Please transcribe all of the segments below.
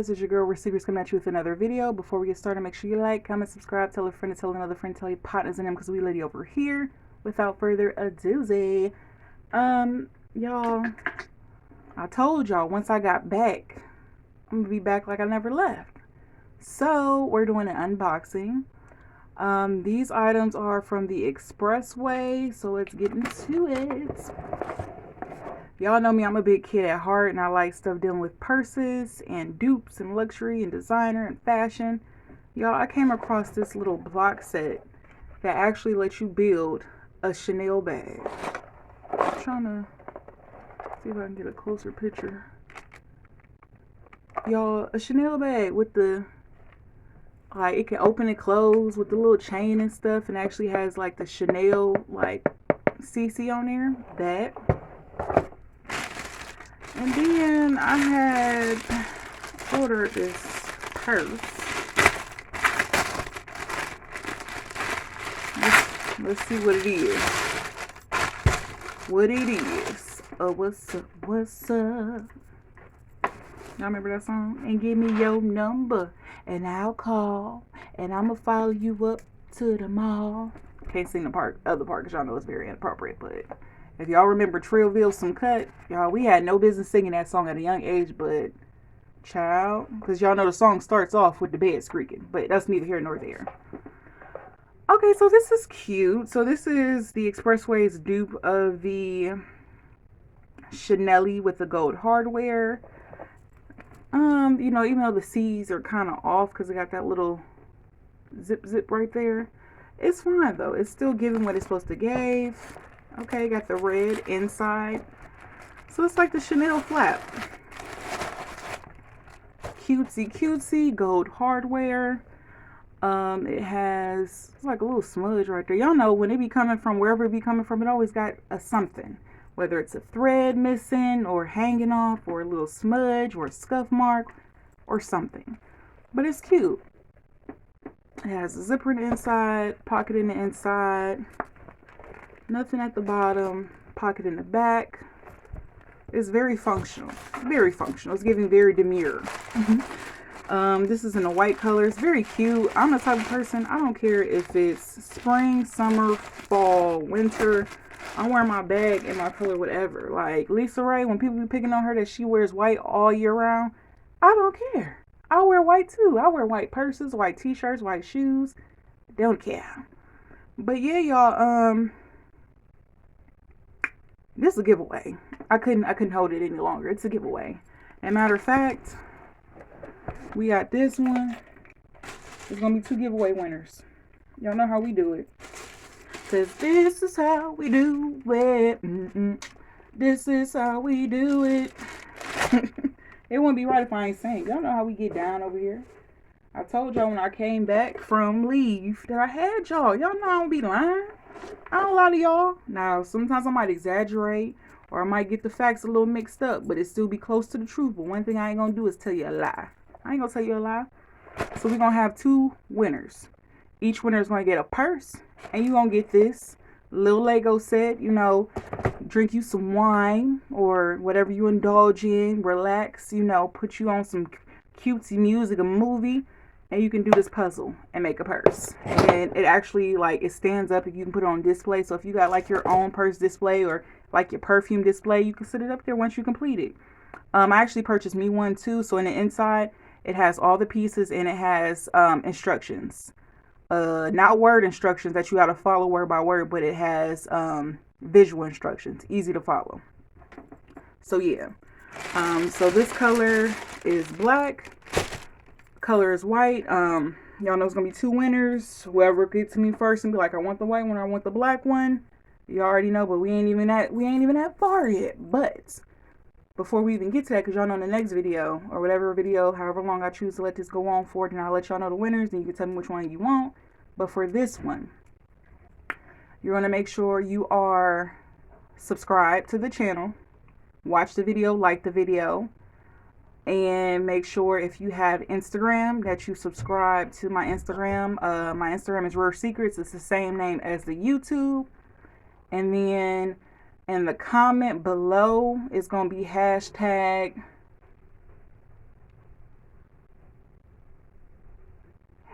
This is your girl Receivers coming at you with another video. Before we get started, make sure you like, comment, subscribe, tell a friend to tell another friend, tell your partners and them, because we lady over here. Without further ado, y'all, I told y'all once I got back, I'm gonna be back like I never left. So we're doing an unboxing. These items are from the Expressway, so let's get into it. Y'all know me, I'm a big kid at heart, and I like stuff dealing with purses and dupes and luxury and designer and fashion. Y'all, I came across this little block set that actually lets you build a Chanel bag. I'm trying to see if I can get a closer picture. Y'all, a Chanel bag with the, like, it can open and close with the little chain and stuff, and actually has like the Chanel, like, CC on there. That. And then I had ordered this purse. Let's see what it is. Oh, what's up? What's up? Y'all remember that song? And give me your number and I'll call. And I'ma follow you up to the mall. Can't sing the other part because y'all know it's very inappropriate, but if y'all remember Trillville Some Cut, y'all, we had no business singing that song at a young age, but child, because y'all know the song starts off with the bed squeaking, but that's neither here nor there. Okay, so this is cute. So this is the Expressway's dupe of the Chanel with the gold hardware. You know, even though the C's are kind of off because it got that little zip right there, it's fine though. It's still giving what it's supposed to give. Okay, got the red inside. So it's like the Chanel flap. Cutesy gold hardware. It has, it's like a little smudge right there. Y'all know when it be coming from wherever it be coming from, it always got a something. Whether it's a thread missing or hanging off or a little smudge or a scuff mark or something. But it's cute. It has a zipper in the inside, pocket in the inside. Nothing at the bottom, pocket in the back. It's very functional. Very functional. It's giving very demure. This is in a white color. It's very cute. I'm the type of person, I don't care if it's spring, summer, fall, winter. I'm wearing my bag in my color, whatever. Like Lisa Ray, when people be picking on her that she wears white all year round, I don't care. I wear white too. I wear white purses, white t-shirts, white shoes. Don't care. But yeah, y'all, this is a giveaway. I couldn't hold it any longer. It's a giveaway. And matter of fact, we got this one. There's gonna be 2 giveaway winners. Y'all know how we do it. Cause this is how we do it. This is how we do it. It wouldn't be right if I ain't saying. Y'all know how we get down over here. I told y'all when I came back from leave that I had y'all. Y'all know I don't be lying. I don't lie to y'all. Now, sometimes I might exaggerate or I might get the facts a little mixed up, but it still be close to the truth. But one thing I ain't gonna do is tell you a lie. I ain't gonna tell you a lie. So we're gonna have 2 winners. Each winner is gonna get a purse, and you're gonna get this little Lego set. You know, drink you some wine or whatever you indulge in, relax, you know, put you on some cutesy music, a movie, and you can do this puzzle and make a purse. And it actually, like, it stands up if you can put it on display. So if you got like your own purse display or like your perfume display, you can sit it up there once you complete it. I actually purchased me one too. So in the inside, it has all the pieces and it has instructions. Not word instructions that you got to follow word by word, but it has visual instructions, easy to follow. So yeah. So this color is black. Color is white. Y'all know it's gonna be 2 winners. Whoever gets to me first and be like, I want the white one or I want the black one. You already know, but we ain't even that far yet. But before we even get to that, because y'all know in the next video or whatever video, however long I choose to let this go on for, then I'll let y'all know the winners and you can tell me which one you want. But for this one, you're gonna make sure you are subscribed to the channel, watch the video, like the video. And make sure if you have Instagram that you subscribe to my Instagram. My Instagram is Rare Secrets. It's the same name as the YouTube. And then in the comment below, it's going to be hashtag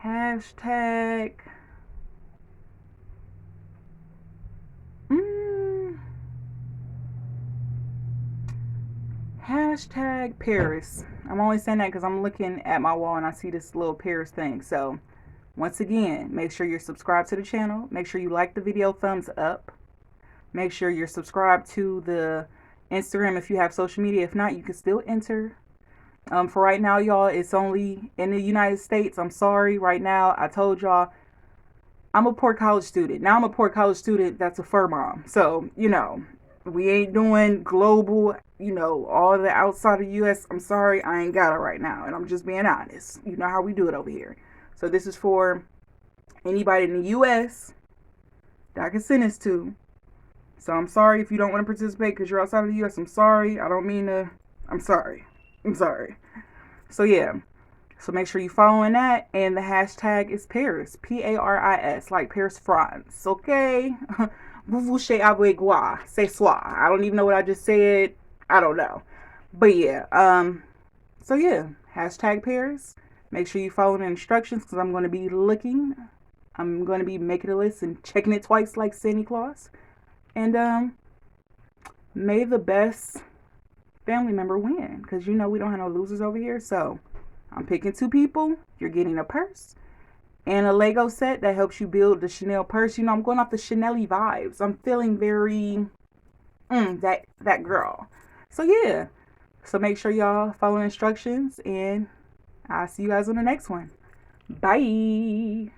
Hashtag. Hashtag Paris. I'm only saying that because I'm looking at my wall and I see this little Paris thing. So once again, make sure you're subscribed to the channel. Make sure you like the video, thumbs up. Make sure you're subscribed to the Instagram if you have social media. If not, you can still enter. For right now, y'all, it's only in the United States. I'm sorry. Right now, I told y'all, I'm a poor college student. Now I'm a poor college student that's a fur mom. So, you know, we ain't doing global, you know, all the outside of the U.S. I'm sorry, I ain't got it right now. And I'm just being honest. You know how we do it over here. So this is for anybody in the U.S. that I can send this to. So I'm sorry if you don't want to participate because you're outside of the U.S. I'm sorry. I don't mean to. I'm sorry. So yeah. So make sure you following that. And the hashtag is Paris. Paris. Like Paris, France. Okay? Vous voulez avec moi. C'est soi. I don't even know what I just said. I don't know. But yeah. So yeah. Hashtag Paris. Make sure you follow the instructions because I'm going to be looking. I'm going to be making a list and checking it twice like Santa Claus. And may the best family member win. Because you know we don't have no losers over here. So I'm picking 2 people. You're getting a purse and a Lego set that helps you build the Chanel purse. You know, I'm going off the Chanel-y vibes. I'm feeling very that girl. So yeah. So make sure y'all follow instructions and I'll see you guys on the next one. Bye.